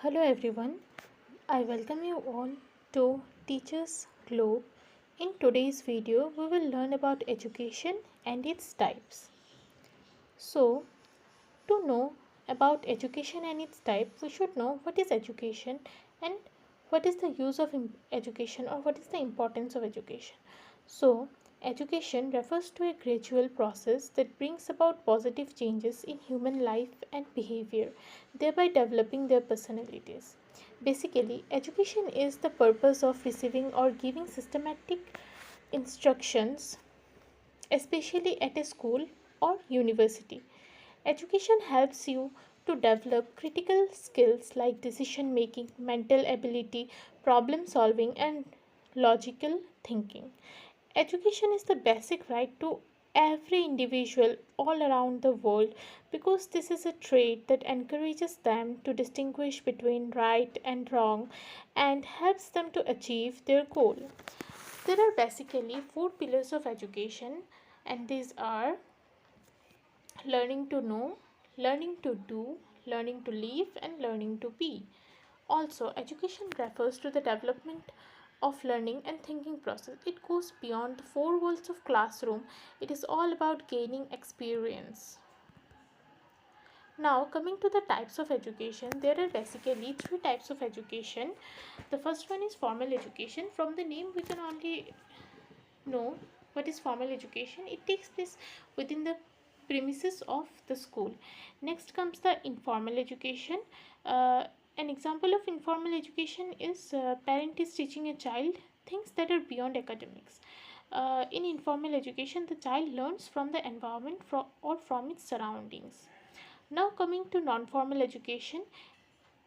Hello everyone, I welcome you all to Teachers Globe. In today's video, we will learn about education and its types. So, to know about education and its type, we should know what is education and what is the use of education or what is the importance of education. So, education refers to a gradual process that brings about positive changes in human life and behavior, thereby developing their personalities. Basically, education is the purpose of receiving or giving systematic instructions, especially at a school or university. Education helps you to develop critical skills like decision making, mental ability, problem solving, and logical thinking. Education is the basic right to every individual all around the world because this is a trait that encourages them to distinguish between right and wrong and helps them to achieve their goal. There are basically four pillars of education, and these are learning to know, learning to do, learning to live, and learning to be. Also, education refers to the development of learning and thinking process. It goes beyond the four walls of classroom. It is all about gaining experience. Now, coming to the types of education, there are basically three types of education. The first one is formal education. From the name, we can only know what is formal education. It takes place within the premises of the school. Next comes the informal education. An example of informal education is parent is teaching a child things that are beyond academics. In informal education, the child learns from the environment or from its surroundings. Now, coming to non-formal education,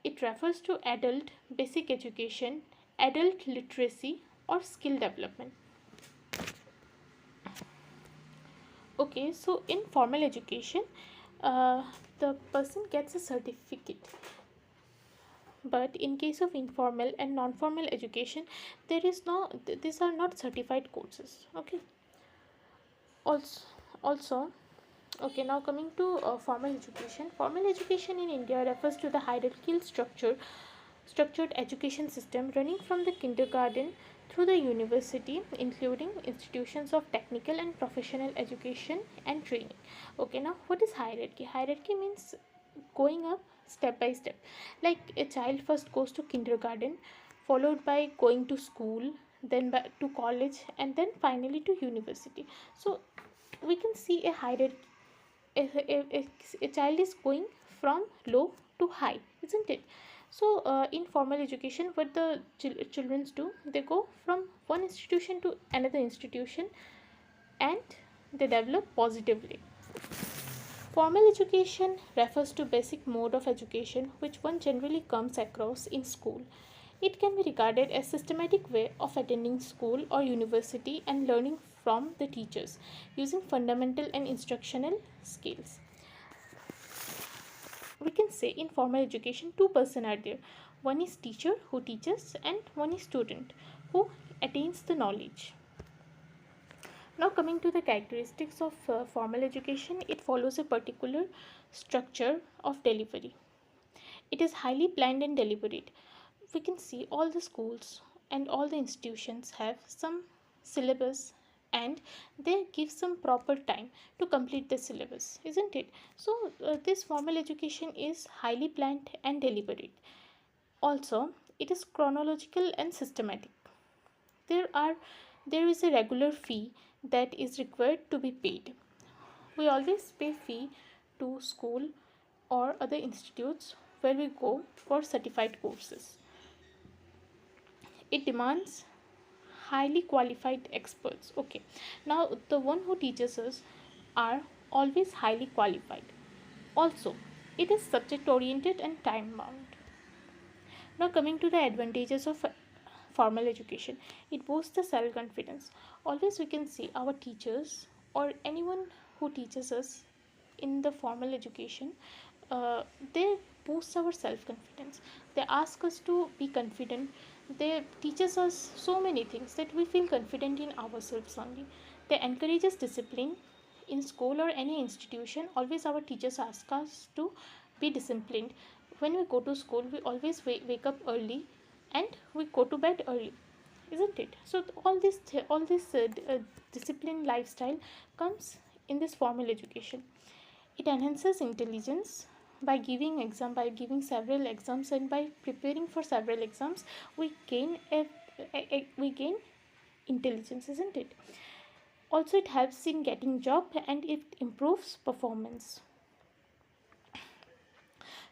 it refers to adult basic education, adult literacy, or skill development. Okay, so in formal education, uh, the person gets a certificate, but in case of informal and non-formal education, there is no these are not certified courses. Okay, also okay, now coming to formal education. Formal education in India refers to the hierarchical structured education system running from the kindergarten through the university, including institutions of technical and professional education and training. Okay, now what is hierarchy? Hierarchy means going up step by step. Like a child first goes to kindergarten, followed by going to school, then back to college, and then finally to university. So we can see a hierarchy. A child is going from low to high, isn't it? So in formal education, what the children do, they go from one institution to another institution and they develop positively. Formal education refers to basic mode of education which one generally comes across in school. It can be regarded as systematic way of attending school or university and learning from the teachers using fundamental and instructional skills. We can say in formal education two persons are there. One is teacher who teaches and one is student who attains the knowledge. Now coming to the characteristics of formal education, it follows a particular structure of delivery. It is highly planned and deliberate. We can see all the schools and all the institutions have some syllabus and they give some proper time to complete the syllabus, isn't it? So this formal education is highly planned and deliberate. Also, it is chronological and systematic. There is a regular fee that is required to be paid. We always pay fee to school or other institutes where we go for certified courses. It demands highly qualified experts. Okay, now the one who teaches us are always highly qualified. Also, it is subject oriented and time bound. Now coming to the advantages of formal education, it boosts the self confidence. Always we can see our teachers or anyone who teaches us in the formal education, they boost our self confidence. They ask us to be confident. They teaches us so many things that we feel confident in ourselves only. They encourage us discipline. In school or any institution, always our teachers ask us to be disciplined. when we go to school, we always wake up early and we go to bed early, isn't it? So all this disciplined lifestyle comes in this formal education. It enhances intelligence by giving several exams, and by preparing for several exams we gain we gain intelligence, isn't it? Also, it helps in getting job and it improves performance.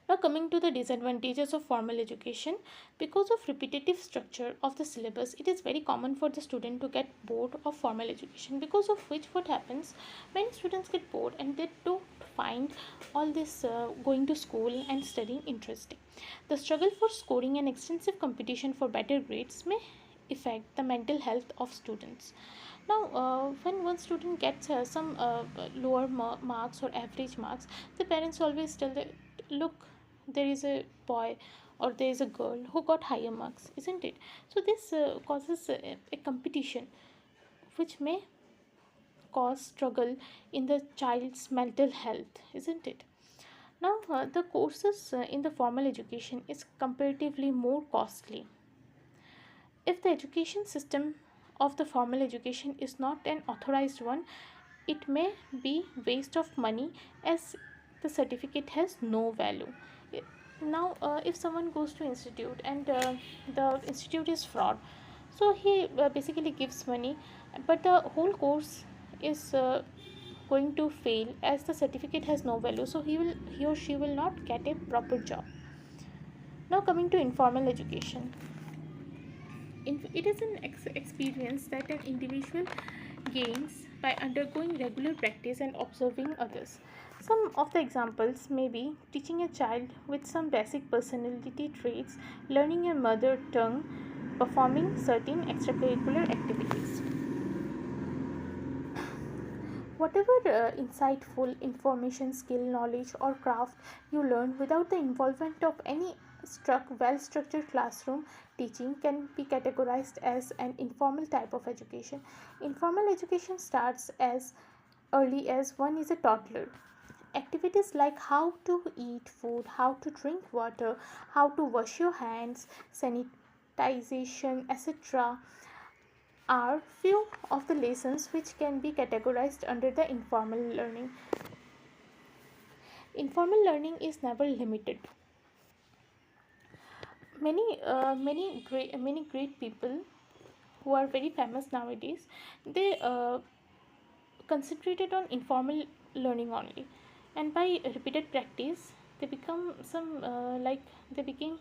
Now, coming to the disadvantages of formal education, because of repetitive structure of the syllabus, it is very common for the student to get bored of formal education. Because of which, what happens? Many students get bored and they don't find all this going to school and studying interesting. The struggle for scoring an extensive competition for better grades may affect the mental health of students. Now, when one student gets some lower marks or average marks, the parents always tell them, look, there is a boy or there is a girl who got higher marks, isn't it? So this causes a competition which may cause struggle in the child's mental health, isn't it? Now, the courses in the formal education is comparatively more costly. If the education system of the formal education is not an authorized one, it may be waste of money as the certificate has no value. Now, if someone goes to institute and the institute is fraud, so he basically gives money, but the whole course is going to fail as the certificate has no value. So he or she will not get a proper job. Now, coming to informal education, it is an experience that an individual gains by undergoing regular practice and observing others. Some of the examples may be teaching a child with some basic personality traits, learning a mother tongue, performing certain extracurricular activities. Whatever insightful information, skill, knowledge, or craft you learn without the involvement of any well structured classroom teaching can be categorized as an informal type of education. Informal education starts as early as one is a toddler. Activities like how to eat food, how to drink water, how to wash your hands, sanitization, etc., are few of the lessons which can be categorized under the informal learning. Informal learning is never limited. Many great people who are very famous nowadays, they concentrated on informal learning only, and by repeated practice they become some they became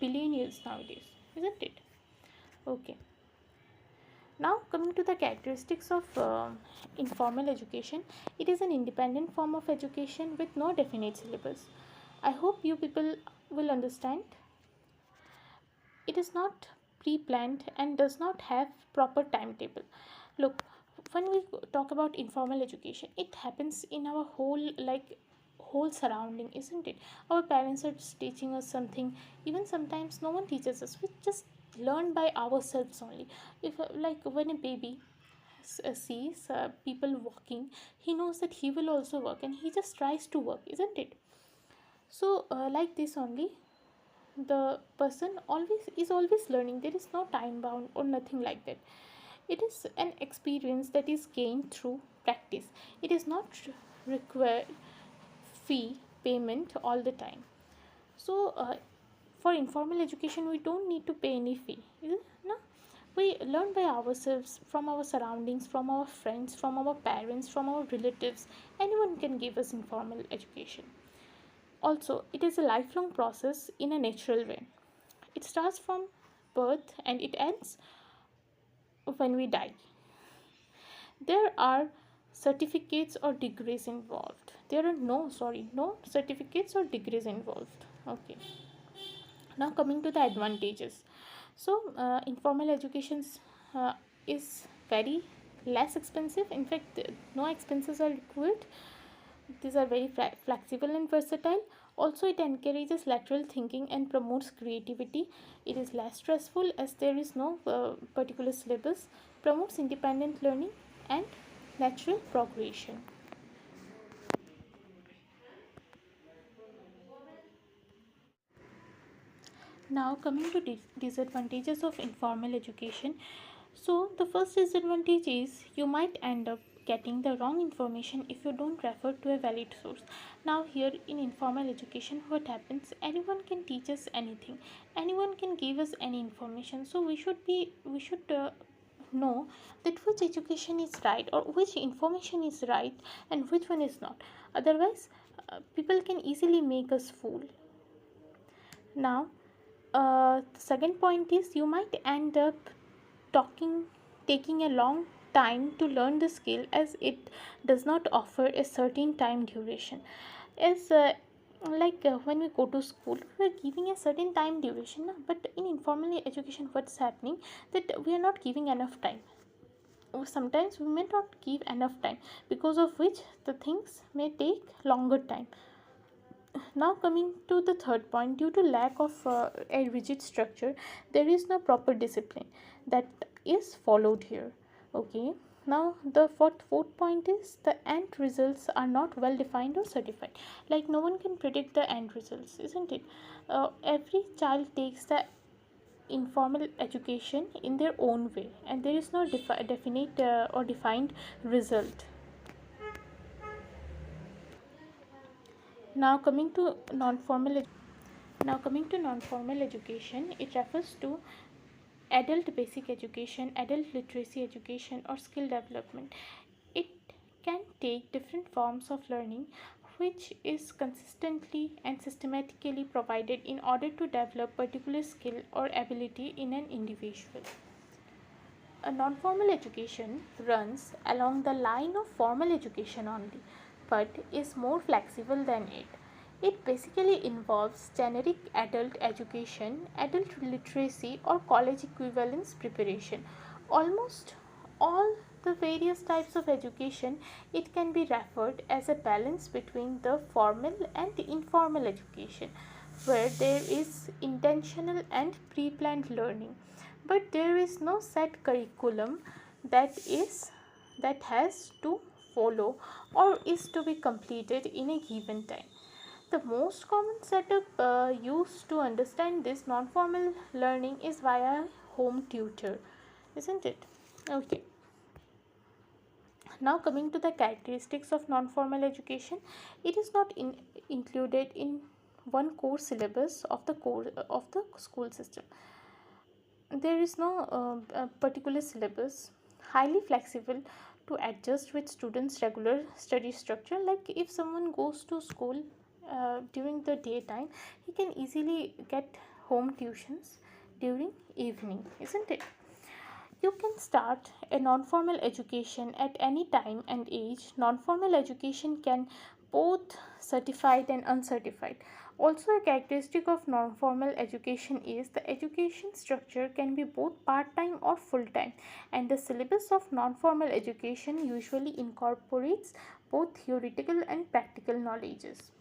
billionaires nowadays, isn't it? Okay. Now, coming to the characteristics of informal education, it is an independent form of education with no definite syllabus. I hope you people will understand. It is not pre-planned and does not have proper timetable. Look, when we talk about informal education, it happens in our whole surrounding, isn't it? Our parents are just teaching us something. Even sometimes no one teaches us. We just learn by ourselves only. If like when a baby sees people walking, he knows that he will also work and he just tries to work, isn't it? So like this only, the person always learning. There is no time bound or nothing like that. It is an experience that is gained through practice. It is not require fee payment all the time. So for informal education we don't need to pay any fee, no. We learn by ourselves, from our surroundings, from our friends, from our parents, from our relatives. Anyone can give us informal education. Also, it is a lifelong process in a natural way. It starts from birth and it ends when we die. There are certificates or degrees involved. There are no certificates or degrees involved. Okay. Now, coming to the advantages. So, informal education uh, is very less expensive. In fact, no expenses are required. These are very flexible and versatile. Also, it encourages lateral thinking and promotes creativity. It is less stressful as there is no particular syllabus, promotes independent learning and natural progression. Now coming to disadvantages of informal education. So the first disadvantage is you might end up getting the wrong information if you don't refer to a valid source. Now here in informal education, what happens, anyone can teach us anything, anyone can give us any information, so we should know that which education is right or which information is right and which one is not. Otherwise people can easily make us fool. Now the second point is you might end up talking taking a long time to learn the skill, as it does not offer a certain time duration. As when we go to school, we are giving a certain time duration, but in informal education what's happening, that we are not giving enough time. Sometimes we may not give enough time, because of which the things may take longer time. Now coming to the third point, due to lack of a rigid structure, there is no proper discipline that is followed here. Okay. Now the fourth point is the end results are not well defined or certified. Like no one can predict the end results, isn't it? Every child takes the informal education in their own way, and there is no definite or defined result. Now coming to non-formal education, it refers to adult basic education, adult literacy education, or skill development. It can take different forms of learning, which is consistently and systematically provided in order to develop particular skill or ability in an individual. A non-formal education runs along the line of formal education only, but is more flexible than it. It basically involves generic adult education, adult literacy, or college equivalence preparation. Almost all the various types of education, it can be referred as a balance between the formal and informal education, where there is intentional and pre-planned learning, but there is no set curriculum that has to follow or is to be completed in a given time. The most common setup used to understand this non-formal learning is via home tutor, isn't it? Okay. Now coming to the characteristics of non-formal education, it is not included in one core syllabus of the school system. There is no particular syllabus, highly flexible to adjust with students regular study structure. Like if someone goes to school during the daytime, he can easily get home tuitions during evening, isn't it? You can start a non-formal education at any time and age. Non-formal education can both certified and uncertified. Also, a characteristic of non-formal education is the education structure can be both part-time or full-time, and the syllabus of non-formal education usually incorporates both theoretical and practical knowledges.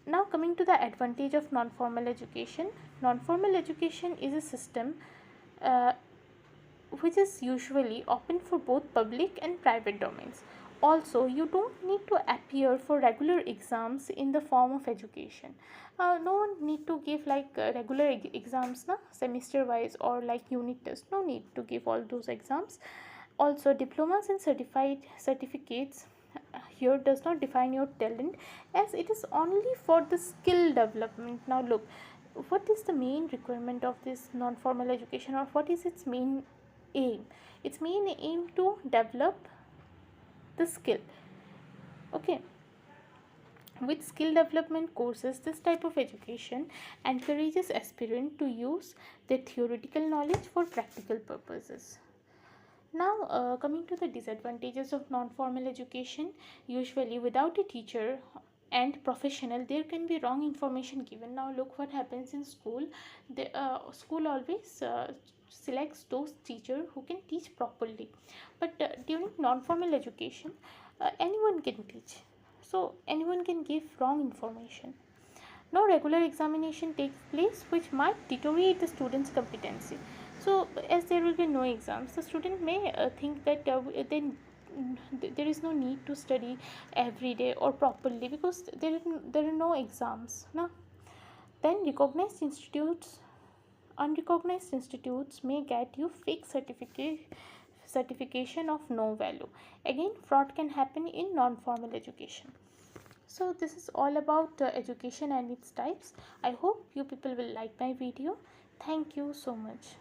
Now coming to the advantage of non-formal education. Non-formal education is a system uh, which is usually open for both public and private domains. Also, you don't need to appear for regular exams in the form of education. No one need to give like regular exams na semester wise or like unit test. No need to give all those exams. Also, diplomas and certificates here does not define your talent, as it is only for the skill development. Now look, what is the main requirement of this non-formal education, or what is its main aim? Its main aim to develop the skill. Okay. With skill development courses, this type of education encourages aspirant to use their theoretical knowledge for practical purposes. Now coming to the disadvantages of non-formal education, usually without a teacher and professional, there can be wrong information given. Now look what happens in school. The school always selects those teachers who can teach properly, but during non-formal education, anyone can teach, so anyone can give wrong information. No regular examination takes place, which might deteriorate the student's competency. So as there will be no exams, the student may think that then there is no need to study every day or properly, because there are no exams. No? Then recognized institutes Unrecognized institutes may get you fake certification of no value. Again, fraud can happen in non-formal education. So this is all about education and its types. I hope you people will like my video. Thank you so much.